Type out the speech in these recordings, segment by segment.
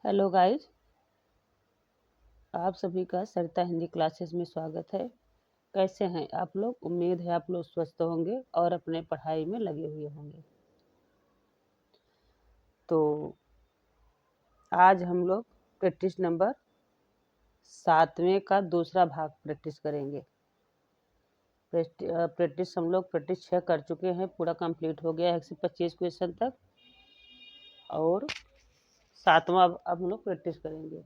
Hello guys, आप सभी का सरिता हिंदी क्लासेस में स्वागत है। कैसे हैं आप लोग? उम्मीद है आप लोग स्वस्थ होंगे और अपने पढ़ाई में लगे हुए होंगे। तो आज हम लोग प्रैक्टिस नंबर 7वें का दूसरा भाग प्रैक्टिस करेंगे। प्रैक्टिस हम लोग प्रैक्टिस 6 कर चुके हैं, पूरा कंप्लीट हो गया 125 क्वेश्चन तक, और 7वां अब हम लोग प्रैक्टिस करेंगे।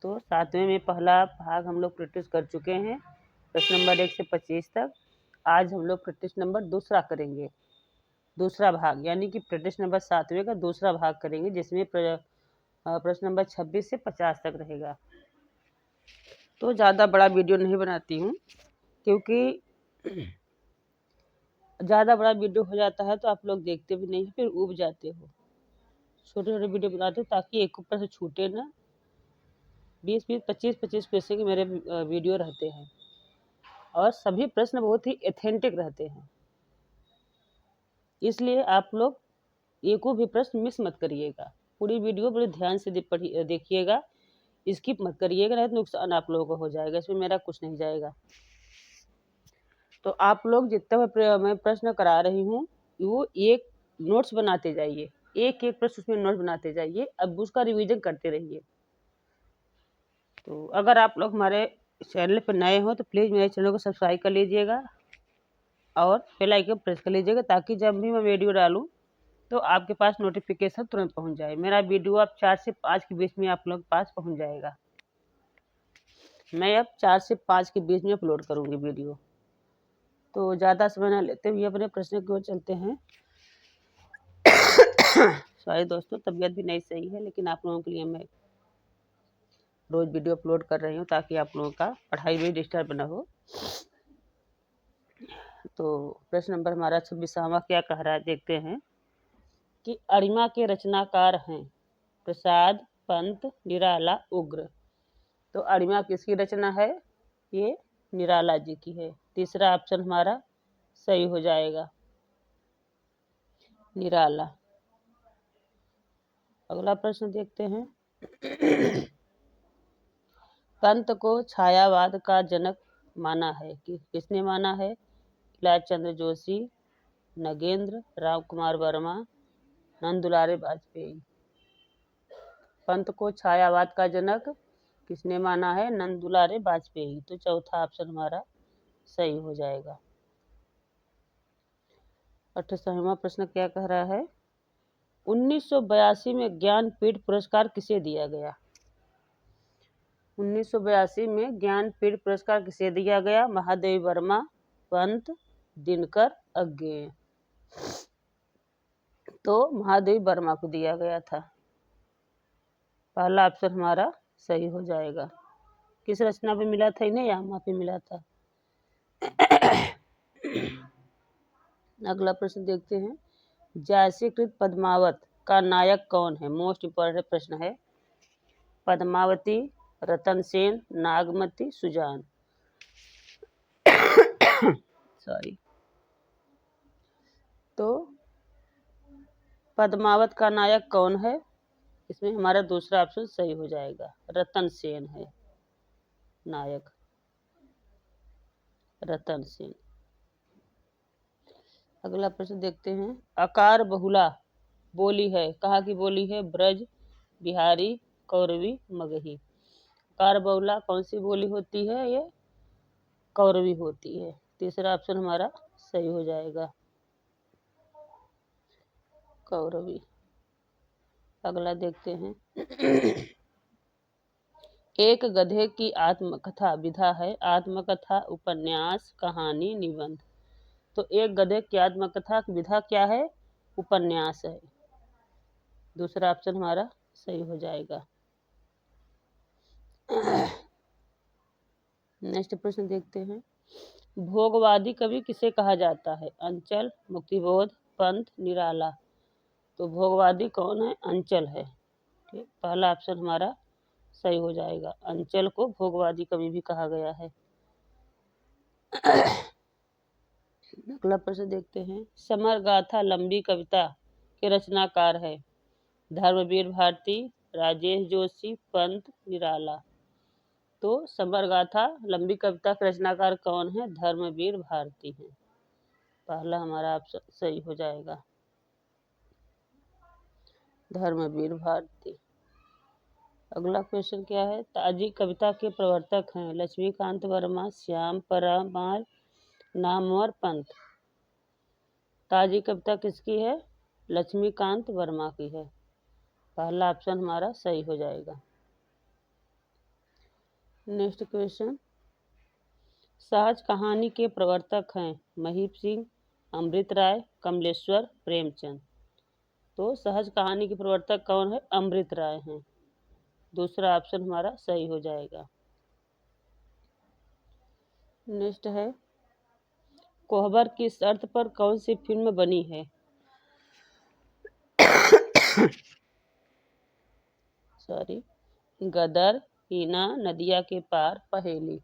तो 7वें में पहला भाग हम लोग प्रैक्टिस कर चुके हैं, प्रश्न नंबर 1 से 25 तक। आज हम लोग प्रैक्टिस नंबर दूसरा करेंगे, दूसरा भाग, यानी कि प्रैक्टिस नंबर 7वें का दूसरा भाग करेंगे, जिसमें प्रश्न नंबर 26 से 50 तक रहेगा। तो ज़्यादा बड़ा वीडियो नहीं बनाती हूँ, क्योंकि ज़्यादा बड़ा वीडियो हो जाता है तो आप लोग देखते भी नहीं, फिर ऊब जाते हो। छोटे छोटे वीडियो बनाते हो ताकि एक ऊपर से छूटे ना। 20-20, 25-25 क्वेश्चन के मेरे वीडियो रहते हैं, और सभी प्रश्न बहुत ही एथेंटिक रहते हैं। इसलिए आप लोग एको भी प्रश्न मिस मत करिएगा। पूरी वीडियो बड़े ध्यान से देखिएगा, स्किप मत करिएगा, नहीं तो नुकसान आप लोगों को हो जाएगा, इसमें मेरा कुछ नहीं जाएगा। तो आप लोग जितना मैं प्रश्न करा रही हूँ, वो एक नोट्स बनाते जाइए, एक एक प्रश्न उसमें नोट्स बनाते जाइए, अब उसका रिवीजन करते रहिए। तो अगर आप लोग हमारे चैनल पर नए हो तो प्लीज़ मेरे चैनल को सब्सक्राइब कर लीजिएगा और बेल आइकन प्रेस कर लीजिएगा, ताकि जब भी मैं वीडियो डालूँ तो आपके पास नोटिफिकेशन तुरंत पहुंच जाए। मेरा वीडियो अब 4 से 5 के बीच में आप लोग पास पहुंच जाएगा। मैं अब 4 से 5 के बीच में अपलोड करूंगी वीडियो। तो ज़्यादा समय न लेते हुए अपने प्रश्न की ओर चलते हैं। सॉरी दोस्तों, तबीयत भी नहीं सही है, लेकिन आप लोगों के लिए मैं रोज़ वीडियो अपलोड कर रही हूँ, ताकि आप लोगों का पढ़ाई में डिस्टर्ब न हो। तो प्रश्न नंबर हमारा 26वां क्या कह रहा है, देखते हैं कि अरिमा के रचनाकार हैं प्रसाद, पंत, निराला, उग्र। तो अरिमा किसकी रचना है? ये निराला जी की है। तीसरा ऑप्शन हमारा सही हो जाएगा, निराला। अगला प्रश्न देखते हैं। पंत को छायावाद का जनक माना है कि किसने माना है? इलाज चंद्र जोशी, नगेंद्र, राम कुमार वर्मा, नंदुलारे वाजपेयी। पंत को छायावाद का जनक किसने माना है? नंदुलारे वाजपेयी। तो चौथा ऑप्शन हमारा सही हो जाएगा। 28वां प्रश्न क्या कह रहा है? 1982 में ज्ञानपीठ पुरस्कार किसे दिया गया? 1982 में ज्ञानपीठ पुरस्कार किसे दिया गया? महादेवी वर्मा, पंत, दिनकर, अज्ञेय। तो महादेवी वर्मा को दिया गया था। पहला ऑप्शन हमारा सही हो जाएगा। किस रचना पे मिला था इन्हें? यामा पे मिला था। अगला प्रश्न देखते हैं। जायसीकृत पद्मावत का नायक कौन है? मोस्ट इंपॉर्टेंट प्रश्न है। पद्मावती, रतन सेन, नागमती, सुजान। सॉरी। तो पद्मावत का नायक कौन है? इसमें हमारा दूसरा ऑप्शन सही हो जाएगा, रतन सेन है नायक, रतन सेन। अगला प्रश्न देखते हैं। अकार बहुला बोली है, कहाँ की बोली है? ब्रज, बिहारी, कौरवी, मगही। अकार बहुला कौन सी बोली होती है? ये कौरवी होती है। तीसरा ऑप्शन हमारा सही हो जाएगा, कौरवी। अगला देखते हैं। एक गधे की आत्मकथा विधा है। आत्मकथा, उपन्यास, कहानी, निबंध। तो एक गधे की आत्मकथा की विधा क्या है? उपन्यास है। दूसरा ऑप्शन हमारा सही हो जाएगा। नेक्स्ट प्रश्न देखते हैं। भोगवादी कवि किसे कहा जाता है? अंचल, मुक्तिबोध, पंत, निराला। तो भोगवादी कौन है? अंचल है। ठीक, पहला ऑप्शन हमारा सही हो जाएगा। अंचल को भोगवादी कवि भी कहा गया है। अगला प्रश्न देखते हैं। समर गाथा लंबी कविता के रचनाकार है। धर्मवीर भारती, राजेश जोशी, पंत, निराला। तो समर गाथा लंबी कविता के रचनाकार कौन है? धर्मवीर भारती हैं। पहला हमारा ऑप्शन सही हो जाएगा, धर्मवीर भारती। अगला क्वेश्चन क्या है? ताजी कविता के प्रवर्तक हैं लक्ष्मीकांत वर्मा, श्याम परमार, नामवर, पंत। ताजी कविता किसकी है? लक्ष्मीकांत वर्मा की है। पहला ऑप्शन हमारा सही हो जाएगा। नेक्स्ट क्वेश्चन, सहज कहानी के प्रवर्तक हैं महीप सिंह, अमृत राय, कमलेश्वर, प्रेमचंद। तो सहज कहानी के प्रवर्तक कौन है? अमृत राय हैं। दूसरा ऑप्शन हमारा सही हो जाएगा। नेक्स्ट है, कोहबर की शर्त पर कौन सी फिल्म बनी है? सॉरी, गदर, हीना, नदिया के पार, पहेली।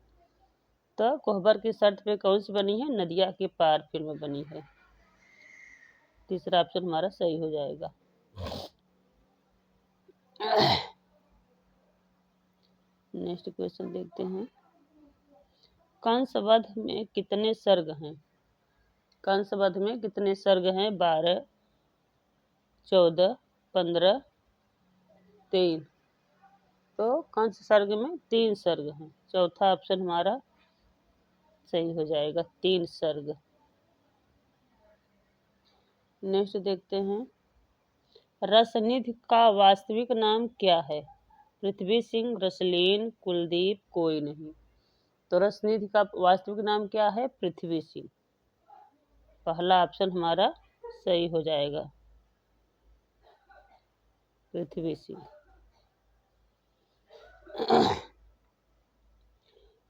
तो कोहबर की शर्त पे कौन सी बनी है? नदिया के पार फिल्म बनी है। तीसरा ऑप्शन हमारा सही हो जाएगा। नेक्स्ट क्वेश्चन देखते हैं, कंसवध में कितने सर्ग हैं? कंसवध में कितने सर्ग हैं? 12, 14, 15, 3। तो कंस सर्ग में 3 सर्ग हैं। चौथा ऑप्शन हमारा सही हो जाएगा, 3 सर्ग। नेक्स्ट देखते हैं, रसनिधि का वास्तविक नाम क्या है? पृथ्वी सिंह, रसलीन, कुलदीप, कोई नहीं। तो रसनिधि का वास्तविक नाम क्या है? पृथ्वी सिंह। पहला ऑप्शन हमारा सही हो जाएगा, पृथ्वी सिंह।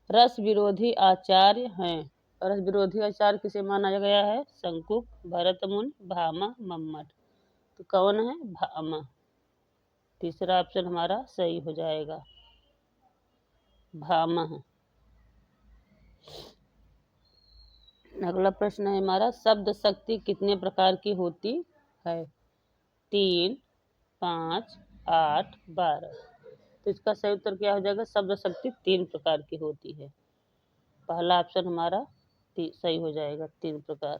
रस विरोधी आचार्य हैं। रस विरोधी आचार्य किसे माना गया है? शंकुक, भरतमुनि, भामा, मम्मट। तो कौन है? भामा। तीसरा ऑप्शन हमारा सही हो जाएगा, भामा है। अगला प्रश्न है हमारा, शब्द शक्ति कितने प्रकार की होती है? 3, 5, 8, 12। तो इसका सही उत्तर क्या हो जाएगा? शब्द शक्ति 3 प्रकार की होती है। पहला ऑप्शन हमारा सही हो जाएगा, 3 प्रकार।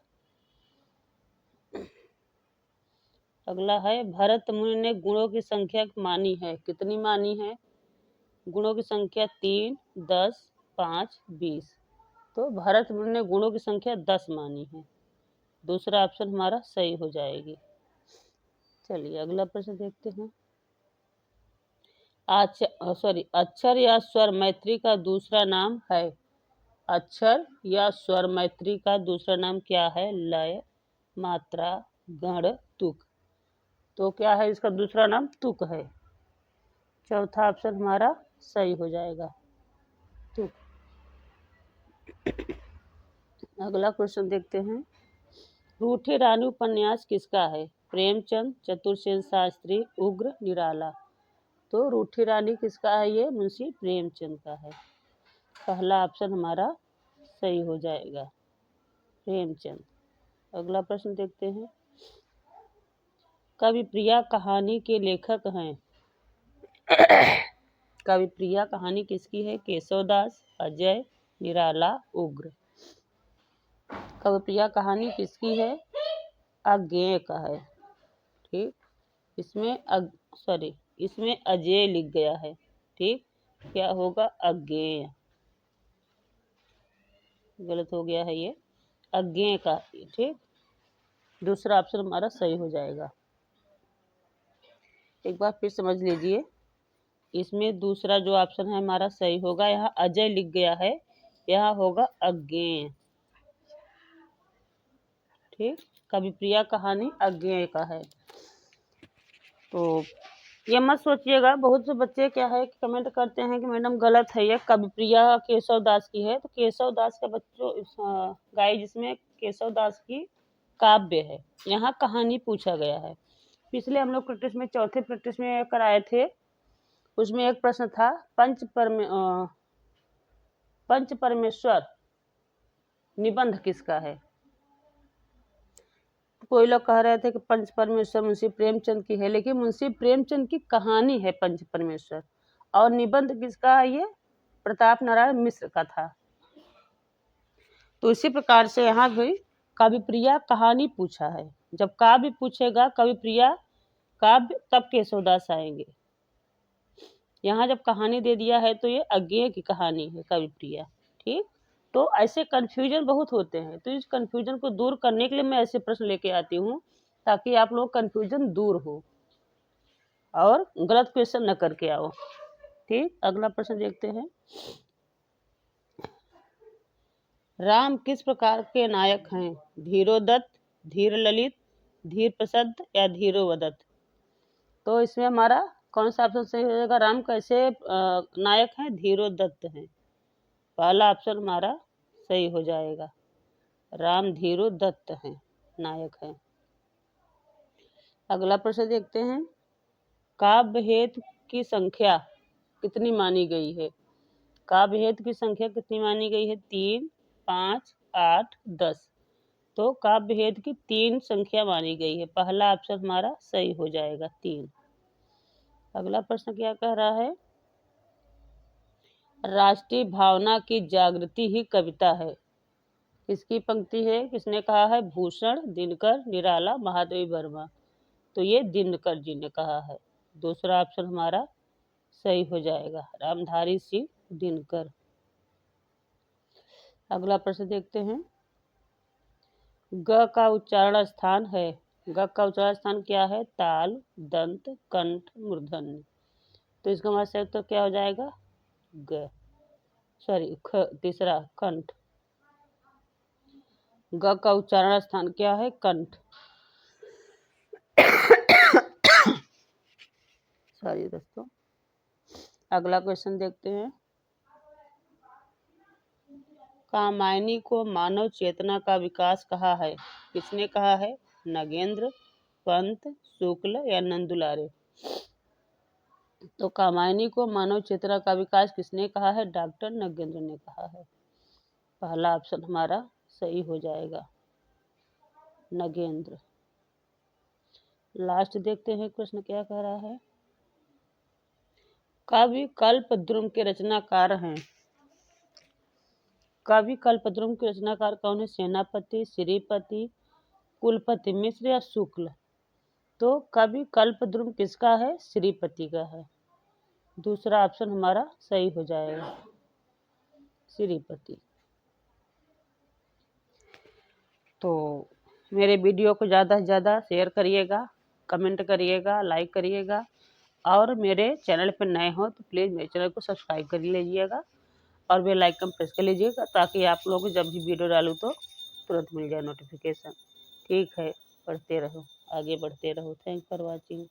अगला है, भरत मुनि ने गुणों की संख्या मानी है। कितनी मानी है? गुणों की संख्या 3, 10, 5, 20। तो भरत मुनि ने गुणों की संख्या 10 मानी है। दूसरा ऑप्शन हमारा सही हो जाएगी। चलिए अगला प्रश्न देखते हैं, अक्षर या स्वर मैत्री का दूसरा नाम है? अक्षर या स्वर मैत्री का दूसरा नाम क्या है? लय, मात्रा, गण, तुक। तो क्या है इसका दूसरा नाम? तुक है। चौथा ऑप्शन हमारा सही हो जाएगा, तुक। अगला क्वेश्चन देखते हैं, रूठी रानी उपन्यास किसका है? प्रेमचंद, चतुरसेन शास्त्री, उग्र, निराला। तो रूठी रानी किसका है? ये मुंशी प्रेमचंद का है। पहला ऑप्शन हमारा सही हो जाएगा, प्रेमचंद। अगला प्रश्न देखते हैं, कविप्रिया कहानी के लेखक हैं? कविप्रिया कहानी किसकी है? केशवदास, अजय, निराला, उग्र। कविप्रिया कहानी किसकी है? अज्ञेय का है। ठीक, इसमें अजय लिख गया है। ठीक, क्या होगा? अज्ञेय। गलत हो गया है ये, अज्ञेय का। ठीक, दूसरा ऑप्शन हमारा सही हो जाएगा। एक बार फिर समझ लीजिए, इसमें दूसरा जो ऑप्शन है हमारा सही होगा। यहाँ अजय लिख गया है, यहाँ होगा अज्ञेय। ठीक, कविप्रिया कहानी अज्ञेय का है। तो ये मत सोचिएगा, बहुत से बच्चे क्या है कि कमेंट करते हैं कि मैडम गलत है, ये कविप्रिया केशव दास की है। तो केशव दास का बच्चों गाइस, जिसमें केशव दास की काव्य है, यहाँ कहानी पूछा गया है। पिछले हम लोग प्रैक्टिस में, चौथे प्रैक्टिस में कराए थे, उसमें एक प्रश्न था, पंच परमेश्वर निबंध किसका है? कोई लोग कह रहे थे कि पंच परमेश्वर मुंशी प्रेमचंद की है, लेकिन मुंशी प्रेमचंद की कहानी है पंच परमेश्वर, और निबंध किसका है? ये प्रताप नारायण मिश्र का था। तो इसी प्रकार से यहाँ भी काव्यप्रिया कहानी पूछा है। जब काव्य पूछेगा कविप्रिया काव्य, तब केशवदास आएंगे। यहाँ जब कहानी दे दिया है तो ये अज्ञेय की कहानी है कविप्रिया। ठीक, तो ऐसे कंफ्यूजन बहुत होते हैं, तो इस कंफ्यूजन को दूर करने के लिए मैं ऐसे प्रश्न लेके आती हूँ, ताकि आप लोग कंफ्यूजन दूर हो और गलत क्वेश्चन न करके आओ। ठीक, अगला प्रश्न देखते हैं। राम किस प्रकार के नायक हैं? धीरोदत्त, धीर ललित, धीर प्रसन्न या धीरोवदत्त? तो इसमें हमारा कौन सा ऑप्शन सही हो जाएगा? राम कैसे नायक हैं? धीरोदत्त हैं। पहला ऑप्शन हमारा सही हो जाएगा, राम धीरोदत्त हैं, नायक हैं। अगला प्रश्न देखते हैं। काव्य हेतु की संख्या कितनी मानी गई है? काव्य हेतु की संख्या कितनी मानी गई है? 3, 5, 8, 10। तो काव्य हेतु की 3 संख्या मानी गई है। पहला ऑप्शन हमारा सही हो जाएगा, 3। अगला प्रश्न क्या कह रहा है? राष्ट्रीय भावना की जागृति ही कविता है। किसकी पंक्ति है? किसने कहा है? भूषण, दिनकर, निराला, महादेवी वर्मा। तो ये दिनकर जी ने कहा है। दूसरा ऑप्शन हमारा सही हो जाएगा, रामधारी सिंह दिनकर। अगला प्रश्न देखते हैं। ग का उच्चारण स्थान है। ग का उच्चारण स्थान क्या है? ताल, दंत, कंठ, मूर्धन्य। तो इसका मतलब तो क्या हो जाएगा? ग, सॉरी तीसरा कंठ। ग का उच्चारण स्थान क्या है? कंठ। सॉरी दोस्तों। अगला क्वेश्चन देखते हैं। कामायनी को मानव चेतना का विकास कहा है। किसने कहा है? नगेंद्र, पंत, शुक्ल या नंदुलारे? तो कामायनी को मानव चेतना का विकास किसने कहा है? डॉक्टर नगेंद्र ने कहा है। पहला ऑप्शन हमारा सही हो जाएगा, नगेंद्र। लास्ट देखते हैं प्रश्न क्या कह रहा है। कवि कल्पद्रुम के रचनाकार हैं। कवि कल्पद्रुम के रचनाकार कौन है? सेनापति, श्रीपति, कुलपति मिश्र या शुक्ल? तो कवि कल्पद्रुम किसका है? श्रीपति का है। दूसरा ऑप्शन हमारा सही हो जाएगा, श्रीपति। तो मेरे वीडियो को ज़्यादा से ज़्यादा शेयर करिएगा, कमेंट करिएगा, लाइक करिएगा, और मेरे चैनल पर नए हो तो प्लीज़ मेरे चैनल को सब्सक्राइब कर लीजिएगा और बेल आइकन प्रेस कर लीजिएगा, ताकि आप लोगों को जब भी वीडियो डालूँ तो तुरंत मिल जाए नोटिफिकेशन। ठीक है, पढ़ते रहो, आगे बढ़ते रहो। Thank for watching.